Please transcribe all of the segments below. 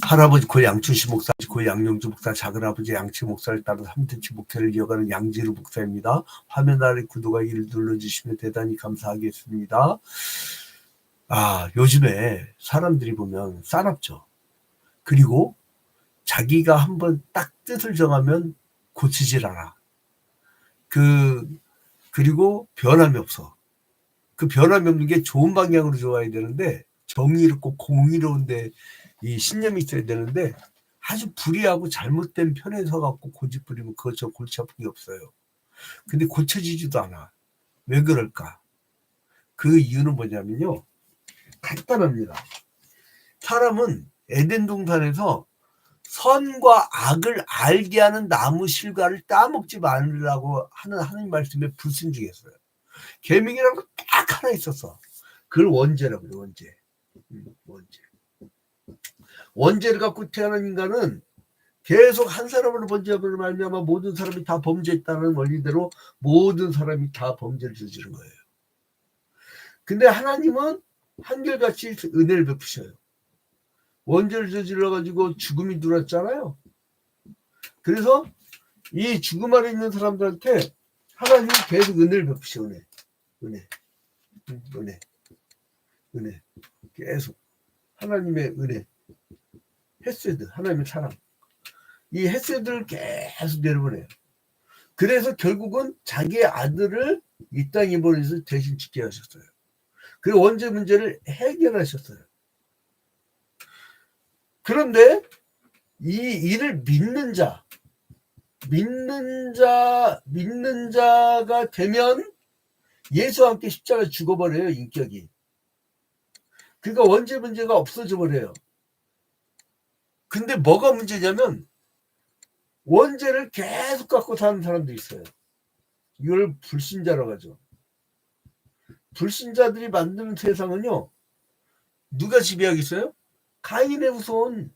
할아버지 고 양춘식 목사, 고 양영주 목사, 작은아버지 양치 목사를 따라 3대째 목회를 이어가는 양지루 목사입니다. 화면 아래 구독하기를 눌러주시면 대단히 감사하겠습니다. 요즘에 사람들이 보면 싸납죠. 그리고 자기가 한번 딱 뜻을 정하면 고치질 않아. 그리고 변함이 없어. 그 변함이 없는 게 좋은 방향으로 좋아야 되는데, 정의롭고 공의로운데 이 신념이 있어야 되는데, 아주 불의하고 잘못된 편에 서갖고 고집 부리면 그것저 골치 아픈 게 없어요. 근데 고쳐지지도 않아. 왜 그럴까? 그 이유는 뭐냐면요, 간단합니다. 사람은 에덴 동산에서 선과 악을 알게 하는 나무 실과를 따먹지 말라고 하는 하나님 말씀에 불순종했어요. 계명이라고 딱 하나 있었어. 그걸 원죄라고 그래. 원죄를 갖고 태어난 인간은 계속 한 사람으로 범죄함으로 말미암아 모든 사람이 다 범죄했다는 원리대로 모든 사람이 다 범죄를 저지른 거예요. 근데 하나님은 한결같이 은혜를 베푸셔요. 원죄를 저질러 가지고 죽음이 들어왔잖아요. 그래서 이 죽음 아래 있는 사람들한테 하나님은 계속 은혜를 베푸셔. 은혜 계속 하나님의 은혜, 헤세드, 하나님의 사랑, 이 헤세드를 계속 내려보내요. 그래서 결국은 자기의 아들을 이 땅에 보내서 대신 지게 하셨어요. 그 원죄 문제를 해결하셨어요. 그런데 이 일을 믿는 자가 되면 예수와 함께 십자가에 죽어버려요. 인격이. 그러니까 원죄 문제가 없어져 버려요. 근데 뭐가 문제냐면 원죄를 계속 갖고 사는 사람도 있어요. 이걸 불신자라고 하죠. 불신자들이 만드는 세상은요, 누가 지배하겠어요? 가인의 후손.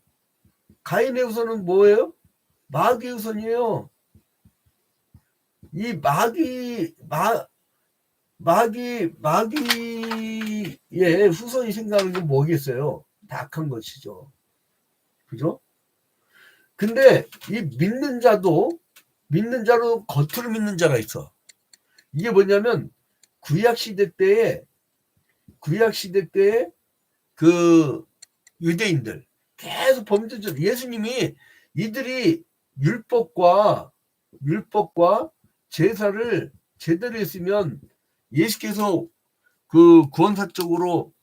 가인의 후손은 뭐예요? 마귀의 후손이에요. 이 마귀의 후손이 생각하는 건 뭐겠어요? 다 악한 것이죠. 그죠? 근데 이 믿는 자로 겉으로 믿는 자가 있어. 이게 뭐냐면 구약시대 때에 그 유대인들 계속 범죄죠. 예수님이 이들이 율법과 제사를 제대로 했으면 예수께서 그 구원사적으로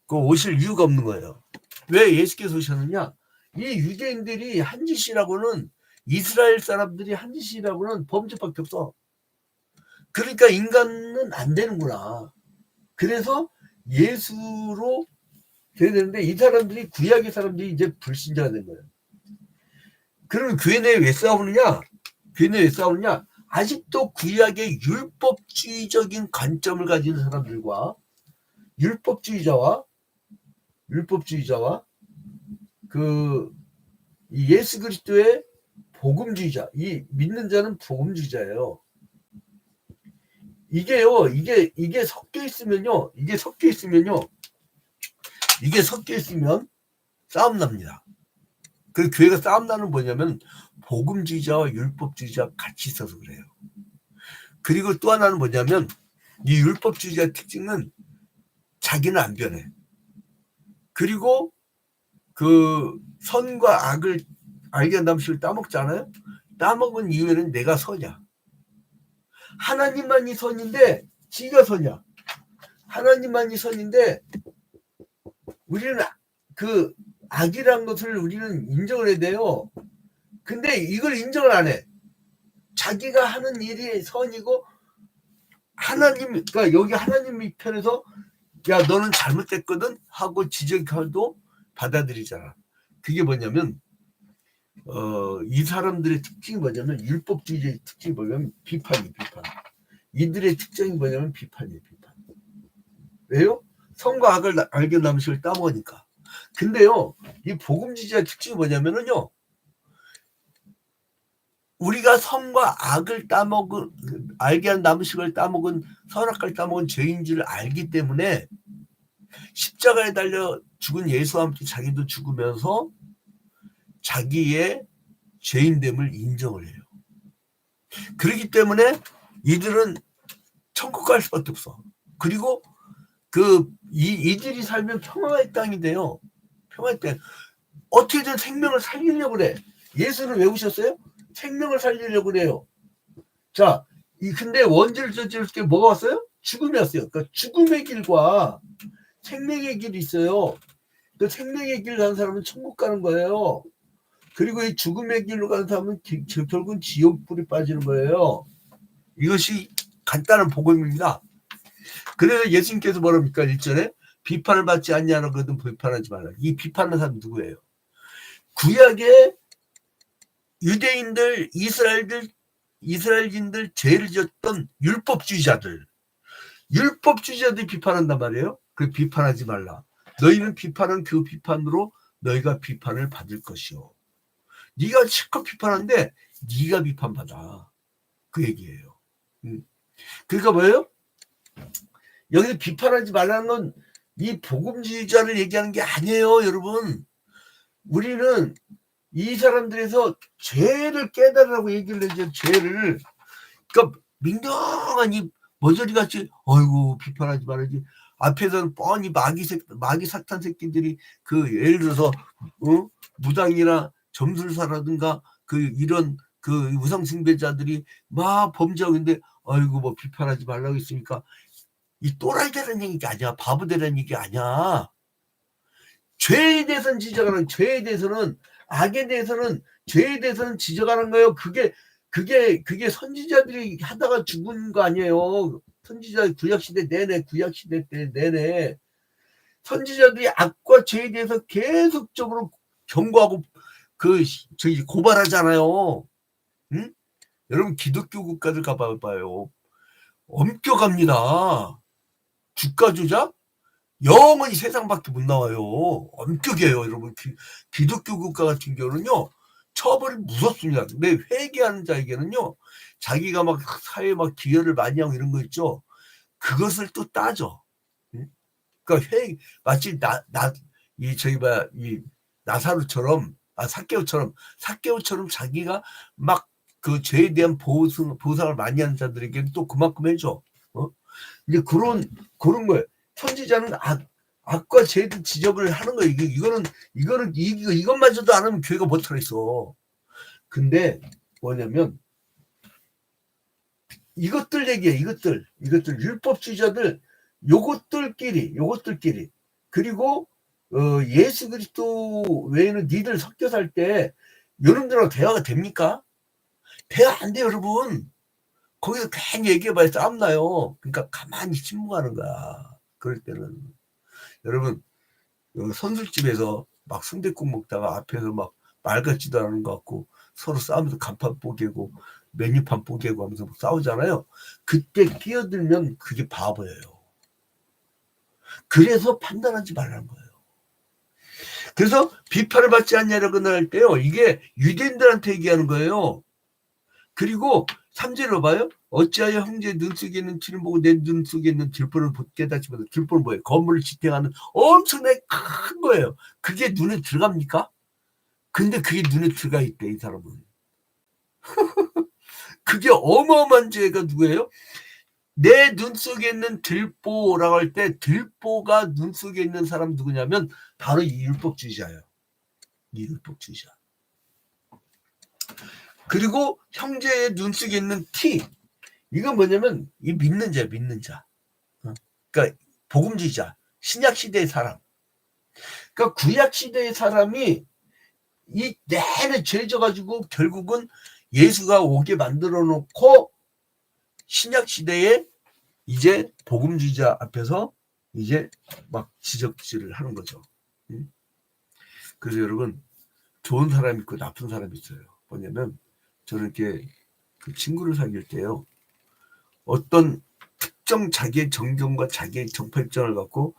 오실 이유가 없는 거예요. 왜 예수께서 오셨느냐? 이 유대인들이 한 짓이라고는, 이스라엘 사람들이 한 짓이라고는 범죄밖에 없어. 그러니까 인간은 안 되는구나. 그래서 예수로 돼야 되는데 이 사람들이, 구약의 사람들이 이제 불신자가 된 거예요. 그러면 교회 내에 왜 싸우느냐? 아직도 구약의 율법주의적인 관점을 가진 사람들과 율법주의자와 그 예수 그리스도의 복음주의자, 이 믿는 자는 복음주의자예요. 이게 섞여 있으면 싸움 납니다. 그 교회가 싸움 나는 뭐냐면 복음주의자와 율법주의자가 같이 있어서 그래요. 그리고 또 하나는 뭐냐면 이 율법주의자의 특징은 자기는 안 변해. 그리고 그 선과 악을 알게 한 다음씩 따먹잖아요. 따먹은 이후에는 내가 선이야. 하나님만이 선인데 지가 선이야. 하나님만이 선인데 우리는 그 악이라는 것을 우리는 인정을 해야 돼요. 근데 이걸 인정을 안 해. 자기가 하는 일이 선이고 하나님, 그러니까 여기 하나님 편에서 야 너는 잘못됐거든 하고 지적해도 받아들이잖아. 그게 뭐냐면 이 사람들의 특징이 뭐냐면, 율법주의자의 특징이 뭐냐면 비판. 이들의 특징이 뭐냐면 비판이에요. 왜요? 선과 악을 알게 하는 음식을 따먹으니까. 근데요, 이 복음주의자의 특징이 뭐냐면은요, 우리가 선과 악을 알게 한 남식을 따먹은, 선악과를 따먹은 죄인 줄 알기 때문에 십자가에 달려 죽은 예수와 함께 자기도 죽으면서 자기의 죄인됨을 인정을 해요. 그렇기 때문에 이들은 천국 갈 수밖에 없어. 그리고 이들이 살면 평화의 땅이 돼요. 평화의 땅. 어떻게든 생명을 살리려고 그래. 예수는 왜 오셨어요? 생명을 살리려고 그래요. 자, 근데 원죄를 저지를 때 뭐가 왔어요? 죽음이 왔어요. 그러니까 죽음의 길과 생명의 길이 있어요. 그 생명의 길 가는 사람은 천국 가는 거예요. 그리고 이 죽음의 길로 가는 사람은 결국은 지옥불이 빠지는 거예요. 이것이 간단한 복음입니다. 그래서 예수님께서 뭐랍니까? 1절에 비판을 받지 않냐는 것은 비판하지 말라. 이 비판하는 사람 누구예요? 구약의 유대인들, 이스라엘인들 죄를 지었던 율법주의자들이 비판한단 말이에요. 그 비판하지 말라. 너희는 비판은 그 비판으로 너희가 비판을 받을 것이요. 네가 실컷 비판하는데 네가 비판받아. 그 얘기예요. 그러니까 뭐예요? 여기서 비판하지 말라는 건 이 복음주의자를 얘기하는 게 아니에요, 여러분. 우리는 이 사람들에서 죄를 깨달으라고 얘기를 해줘. 죄를. 그러니까 민감한 이 머저리같이 어이구 비판하지 말아야지. 앞에서는 뻔히 마귀 사탄 새끼들이 예를 들어서 무당이나 점술사라든가 이런 우상 숭배자들이 막 범죄하고 있는데 어이구 뭐 비판하지 말라고 했으니까 이 또라이 되는 얘기가 아니야. 바보 되는 얘기 아니야. 죄에 대해서는 지적하는, 죄에 대해서는, 악에 대해서는, 죄에 대해서는 지적하는 거예요. 그게 선지자들이 하다가 죽은 거 아니에요. 선지자 구약시대 내내, 구약시대 때 내내. 선지자들이 악과 죄에 대해서 계속적으로 경고하고, 고발하잖아요. 응? 여러분, 기독교 국가들 가봐봐요. 엄격합니다. 주가 조작? 영원히 세상밖에 못 나와요. 엄격해요, 여러분. 기독교 국가 같은 경우는요, 처벌이 무섭습니다. 근데 회개하는 자에게는요, 자기가 막 사회에 막 기여를 많이 하고 이런 거 있죠. 그것을 또 따져. 그러니까 마치 나사로처럼, 사개오처럼 자기가 막 그 죄에 대한 보상을 많이 하는 자들에게 또 그만큼 해줘. 이제 그런 거예요. 선지자는 악과 죄를 지적을 하는 거예요. 이것마저도 안 하면 교회가 못 살아있어. 근데 뭐냐면 이것들 얘기해. 이것들 율법주의자들 요것들끼리 그리고 예수 그리스도 외에는 니들 섞여 살 때 여러분들하고 대화가 됩니까? 대화 안 돼요, 여러분. 거기서 괜히 얘기해봐야 싸움 나요. 그러니까 가만히 침묵하는 거야. 그럴 때는. 여러분, 선술집에서 막 순댓국 먹다가 앞에서 막 말 같지도 않은 것 같고 서로 싸우면서 간판 뽀개고 메뉴판 뽀개고 하면서 싸우잖아요. 그때 끼어들면 그게 바보예요. 그래서 판단하지 말라는 거예요. 그래서 비판을 받지 않냐라고 할 때요. 이게 유대인들한테 얘기하는 거예요. 그리고 3절로 봐요. 어찌하여 형제 눈 속에 있는 티를 보고 내 눈 속에 있는 들보를 깨닫지 못하고. 들보는 뭐예요? 건물을 지탱하는 엄청나게 큰 거예요. 그게 눈에 들어갑니까? 근데 그게 눈에 들어가 있대, 이 사람은. 그게 어마어마한 죄가 누구예요? 내 눈 속에 있는 들보라고 할 때 들보가 눈 속에 있는 사람 누구냐면 바로 이 율법주의자예요. 이 율법주의자. 그리고 형제의 눈 속에 있는 티. 이건 뭐냐면 이 믿는 자. 그러니까 복음주의자. 신약 시대의 사람. 그러니까 구약 시대의 사람이 이 내내 죄져 가지고 결국은 예수가 오게 만들어 놓고 신약 시대에 이제 복음주의자 앞에서 이제 막 지적질을 하는 거죠. 그래서 여러분, 좋은 사람이 있고 나쁜 사람이 있어요. 뭐냐면 저는 이렇게 친구를 사귈 때요, 어떤 특정 자기의 정견과 자기의 정팔정을 갖고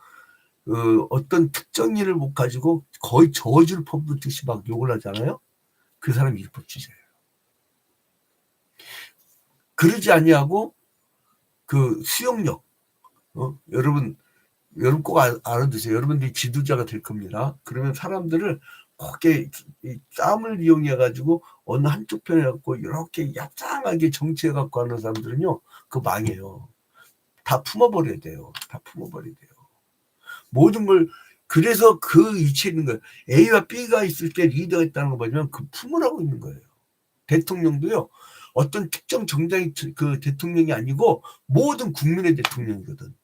어떤 특정 일을 못 가지고 거의 저주를 퍼붓듯이 막 욕을 하잖아요. 그 사람이 율법주의자예요. 그러지 아니하고 수용력. 여러분 꼭 알아두세요. 여러분들이 지도자가 될 겁니다. 그러면 사람들을 이렇게 쌈을 이용해 가지고 어느 한쪽 편에 갖고 이렇게 얍상하게 정치해 갖고 하는 사람들은요, 그거 망해요. 다 품어버려야 돼요. 다 품어버려야 돼요. 모든 걸. 그래서 그 위치에 있는 거예요. A와 B가 있을 때 리더가 있다는 거 보면 그 품으라고 있는 거예요. 대통령도요, 어떤 특정 정당이 그 대통령이 아니고 모든 국민의 대통령이거든.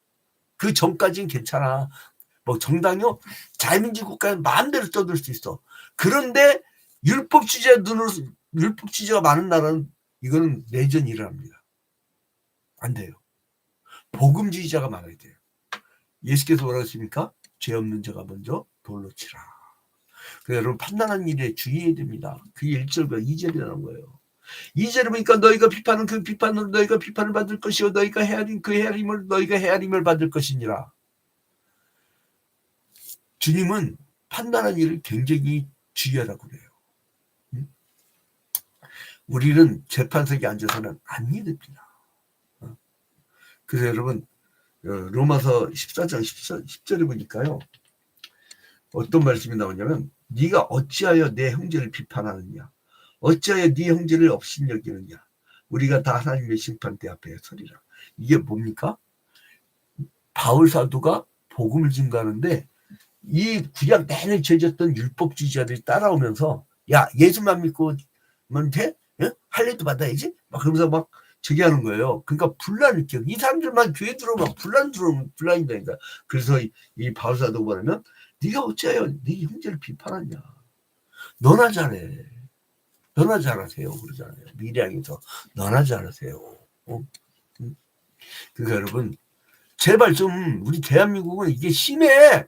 그 전까지는 괜찮아. 뭐 정당이요, 자유민주 국가는 마음대로 떠들 수 있어. 그런데 율법주의자가 많은 나라는 이거는 내전이 일어납니다. 안 돼요. 복음주의자가 많아야 돼요. 예수께서 뭐라고 했습니까? 죄 없는 자가 먼저 돌로 치라. 그래서 여러분, 판단하는 일에 주의해야 됩니다. 그게 1절과 2절이라는 거예요. 2절에 보니까 너희가 비판은 그 비판으로 너희가 비판을 받을 것이요 너희가 헤아린 그 헤아림을 너희가 헤아림을 받을 것이니라. 주님은 판단하는 일을 굉장히 주의하라고 그래요. 우리는 재판석에 앉아서는 안 믿습니다. 그래서 여러분, 로마서 14장 10절에 보니까요, 어떤 말씀이 나오냐면, 네가 어찌하여 내 형제를 비판하느냐, 어찌하여 네 형제를 업신여기느냐, 우리가 다 하나님의 심판대 앞에 서리라. 이게 뭡니까? 바울 사도가 복음을 증거하는데 이 구약 내내 죄졌던 율법주의자들이 따라오면서, 야, 예수만 믿고 면 돼? 할 일도 받아야지? 막 그러면서 막 저기 하는 거예요. 그러니까 분란을 일으켜. 이 사람들만 교회 들어오면 분란이다니까. 그래서 이 바울 사도가 뭐냐면, 네가 어찌하여 네 형제를 비판하냐, 너나 잘해, 너나 잘하세요 그러잖아요. 미래양에서 너나 잘하세요. 그러니까 여러분, 제발 좀 우리 대한민국은 이게 심해.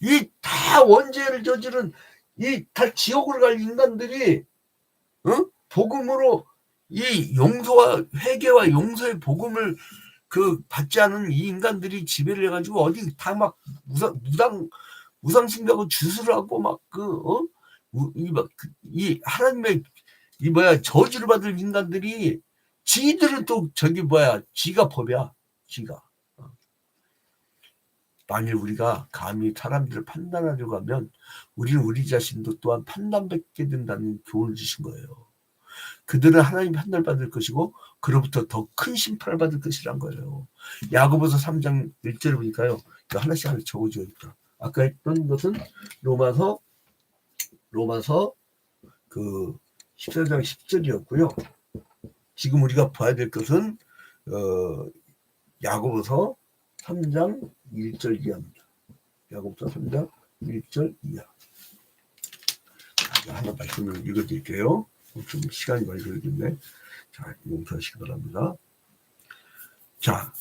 이 다 원죄를 저지른 이 다 지옥으로 갈 인간들이 복음으로 이 용서와 회개와 용서의 복음을 그 받지 않은 이 인간들이 지배를 해가지고 어디 다 막 우상숭배하고 주술을 하고 막 이 하나님의 이 저주를 받을 인간들이, 지들은 또 저기 지가 법이야, 지가. 만일 우리가 감히 사람들을 판단하려고 하면 우리는 우리 자신도 또한 판단받게 된다는 교훈을 주신 거예요. 그들은 하나님 판단을 받을 것이고 그로부터 더 큰 심판을 받을 것이란 거예요. 야고보서 3장 1절에 보니까요, 하나씩 적어줘야겠다. 아까 했던 것은 로마서 그 14장 10절이었고요. 지금 우리가 봐야 될 것은 야고보서 3장 1절 이하입니다. 야고보서 3장 1절 이하. 하나 말씀을 읽어드릴게요. 좀 시간이 많이 걸리겠네. 자, 용서하시기 바랍니다. 자,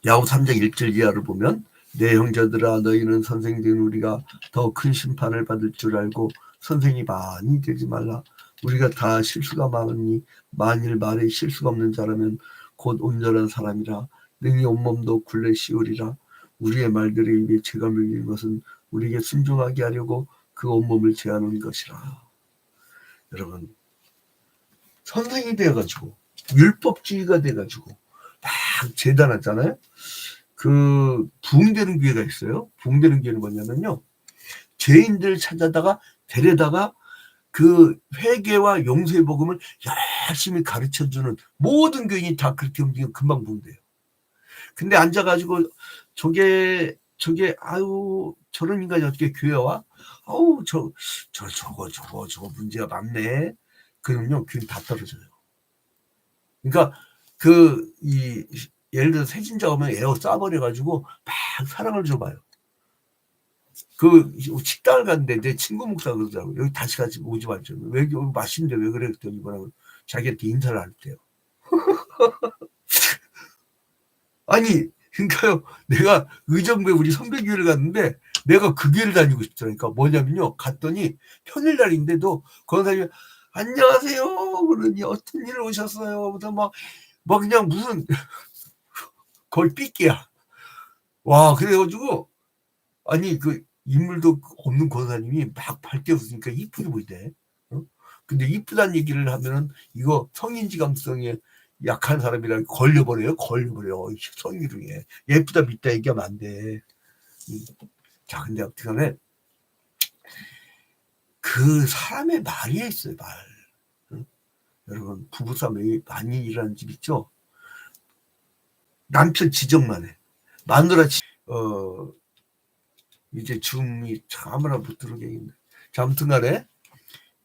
야고보 3장 1절 이하를 보면, 내 형제들아, 너희는 선생된 우리가 더 큰 심판을 받을 줄 알고 선생이 많이 되지 말라. 우리가 다 실수가 많으니 만일 말에 실수가 없는 자라면 곧 온전한 사람이라. 능히 온몸도 굴레 씌우리라. 우리의 말들의 입에 죄가 물리는 것은 우리에게 순종하게 하려고 그 온몸을 제하는 것이라. 여러분, 선생이 되어가지고 율법주의가 돼가지고 막 재단하잖아요. 그 부흥되는 교회가 있어요. 부흥되는 교회는 뭐냐면요, 죄인들 찾아다가 데려다가 그 회개와 용서의 복음을 열심히 가르쳐주는 모든 교인이 다 그렇게 움직이면 금방 부흥돼요. 근데 앉아가지고 저게 아유, 저런 인간이 어떻게 교회 와? 아우, 저거 문제가 많네. 그러면요, 교회 다 떨어져요. 그러니까 예를 들어 세진자 오면 에어 쏴버려가지고 막 사랑을 줘봐요. 그 식당을 갔는데 내 친구 목사가 그러더라고. 여기 다시 같이 오지 말죠. 왜 여기 맛있는데 왜 그래? 그랬더니 뭐라고, 자기한테 인사를 안 했대요. 아니, 그러니까요, 내가 의정부에 우리 선배교회를 갔는데 내가 그 교회를 다니고 싶더라니까. 뭐냐면요, 갔더니 평일날인데도 권사님이 안녕하세요 그러니 어떤 일을 오셨어요? 그래서 막 그냥 무슨 거의 삐끼야. 와, 그래가지고 아니 그 인물도 없는 권사님이 막 밝게 웃으니까 이쁘게 보이대. 근데 이쁘다는 얘기를 하면은 이거 성인지감성에 약한 사람이랑 걸려버려요. 성희롱에. 예쁘다 믿다 얘기하면 안 돼. 자, 근데 어떻게 하네, 그 사람의 말이 있어요, 말. 응? 여러분, 부부싸움이 많이 일어나는 집 있죠? 남편 지적만 해. 마누라 이제 줌이 참으나 못 들어오겠네. 자, 아무튼 간에,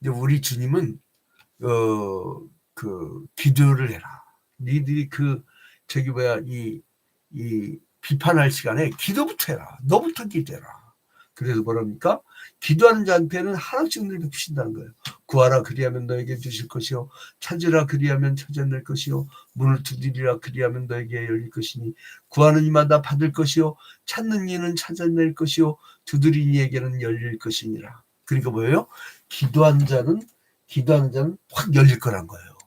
이제 우리 주님은, 기도를 해라. 니들이 이 비판할 시간에 기도부터 해라. 너부터 기도해라. 그래서 뭐랍니까? 기도하는 자한테는 하나씩 늘 베푸신다는 거예요. 구하라 그리하면 너에게 주실 것이요, 찾으라 그리하면 찾아낼 것이요, 문을 두드리라 그리하면 너에게 열릴 것이니, 구하는 이마다 받을 것이요, 찾는 이는 찾아낼 것이요, 두드리는 이에게는 열릴 것이니라. 그러니까 뭐예요? 기도하는 자는 확 열릴 거란 거예요.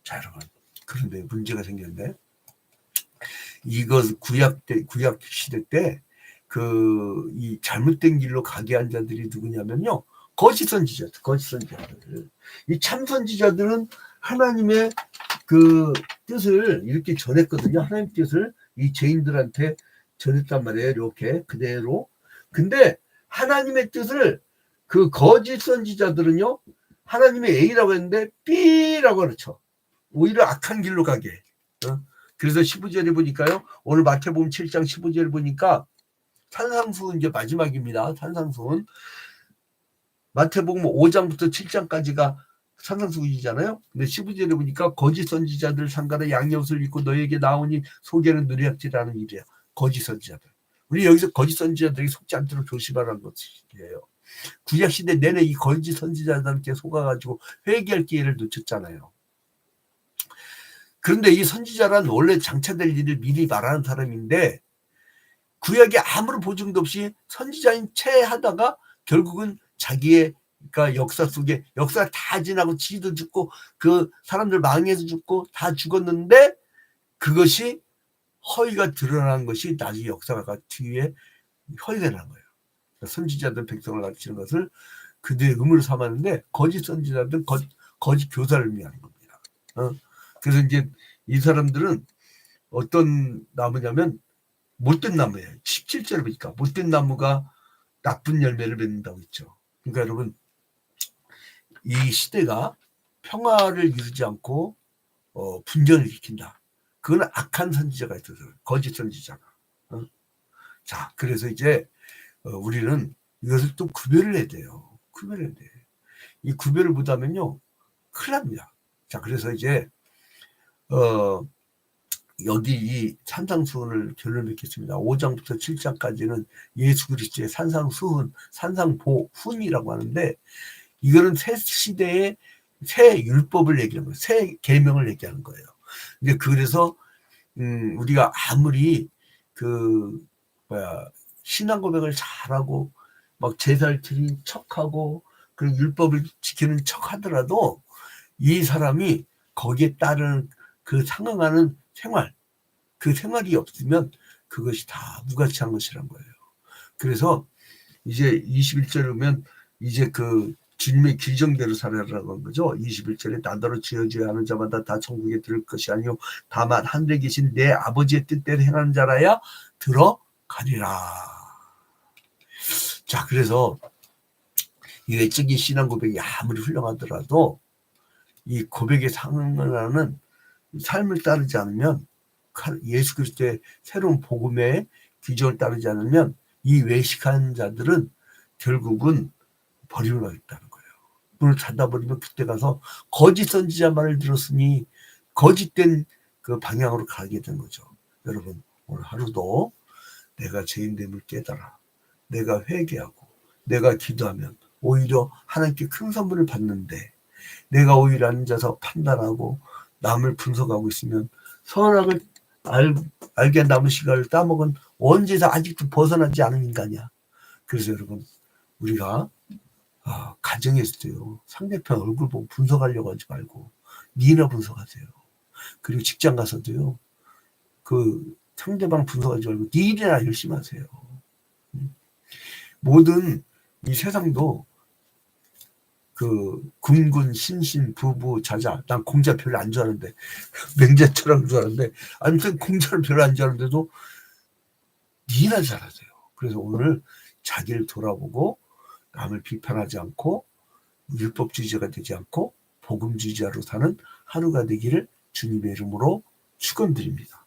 자, 여러분, 그런데 문제가 생겼는데, 이것 구약 시대 때 이 잘못된 길로 가게 한 자들이 누구냐면요, 거짓 선지자들. 이 참 선지자들은 하나님의 그 뜻을 이렇게 전했거든요. 하나님 뜻을 이 죄인들한테 전했단 말이에요. 이렇게 그대로. 근데 하나님의 뜻을 그 거짓 선지자들은요, 하나님의 A라고 했는데 B라고 그렇죠. 오히려 악한 길로 가게. 그래서 15절에 보니까요, 오늘 마태복음 7장 15절에 보니까 산상수훈 이제 마지막입니다. 산상수훈. 마태복음 5장부터 7장까지가 산상수훈이잖아요. 근데 15절에 보니까 거짓 선지자들 상가로 양옷을 입고 너에게 나오니 속에는 누리학질하는 일이야. 거짓 선지자들. 우리 여기서 거짓 선지자들이 속지 않도록 조심하라는 것이에요. 구약시대 내내 이 거짓 선지자들한테 속아가지고 회개할 기회를 놓쳤잖아요. 그런데 이 선지자란 원래 장차될 일을 미리 말하는 사람인데, 구약에 아무런 보증도 없이 선지자인 채 하다가 결국은 자기의 역사 속에 역사 다 지나고 지도 죽고 그 사람들 망해서 죽고 다 죽었는데, 그것이 허위가 드러난 것이 나중에 역사가 뒤에 허위가 난 거예요. 선지자들 백성을 가르치는 것을 그들의 의무로 삼았는데, 거짓 선지자들은 거짓 교사를 의미하는 겁니다. 그래서 이제 이 사람들은 어떤 나무냐면 못된 나무예요. 17절에 보니까 못된 나무가 나쁜 열매를 맺는다고 했죠. 그러니까 여러분, 이 시대가 평화를 이루지 않고 분쟁을 일으킨다. 그건 악한 선지자가 있어서, 거짓 선지자가. 자, 그래서 이제 우리는 이것을 또 구별을 해야 돼요. 이 구별을 못하면요, 큰일 납니다. 자, 그래서 이제 여기 이 산상수훈을 결론 맺겠습니다. 5장부터 7장까지는 예수 그리스도의 산상수훈, 산상보훈이라고 하는데, 이거는 새 시대의 새 율법을 얘기하는 거예요. 새 계명을 얘기하는 거예요. 근데 그래서 우리가 아무리 신앙 고백을 잘하고 막 제사를 드린 척하고 그리고 율법을 지키는 척하더라도 이 사람이 거기에 따른 그 상응하는 생활, 그 생활이 없으면 그것이 다 무가치한 것이란 거예요. 그래서 이제 21절에 보면 이제 그 주님의 규정대로 살아라고 한 거죠. 21절에 나더러 지어져야 하는 자마다 다 천국에 들을 것이 아니요 다만 하늘에 계신 내 아버지의 뜻대로 행하는 자라야 들어가리라. 자, 그래서 이 외적인 신앙 고백이 아무리 훌륭하더라도 이 고백에 상응하는 삶을 따르지 않으면, 예수 그리스도의 새로운 복음의 규정을 따르지 않으면 이 외식한 자들은 결국은 버림을 받겠다는 거예요. 문을 닫아버리면 그때 가서 거짓 선지자 말을 들었으니 거짓된 그 방향으로 가게 된 거죠. 여러분, 오늘 하루도 내가 죄인됨을 깨달아 내가 회개하고 내가 기도하면 오히려 하나님께 큰 선물을 받는데, 내가 오히려 앉아서 판단하고 남을 분석하고 있으면 선악을 알게 남은 시간을 따먹은 원죄에서 아직도 벗어나지 않은 인간이야. 그래서 여러분, 우리가 가정에서도요, 상대편 얼굴 보고 분석하려고 하지 말고 니나 분석하세요. 그리고 직장 가서도요, 그 상대방 분석하지 말고 니 일이나 열심히 하세요. 모든 이 세상도 그 군군 신신 부부 자자, 난 공자 별로 안 좋아하는데 맹자처럼 좋아하는데, 아무튼 공자를 별로 안 좋아하는데도 니나 잘하세요. 그래서 오늘 자기를 돌아보고 남을 비판하지 않고 율법주의자가 되지 않고 복음주의자로 사는 하루가 되기를 주님의 이름으로 축원드립니다.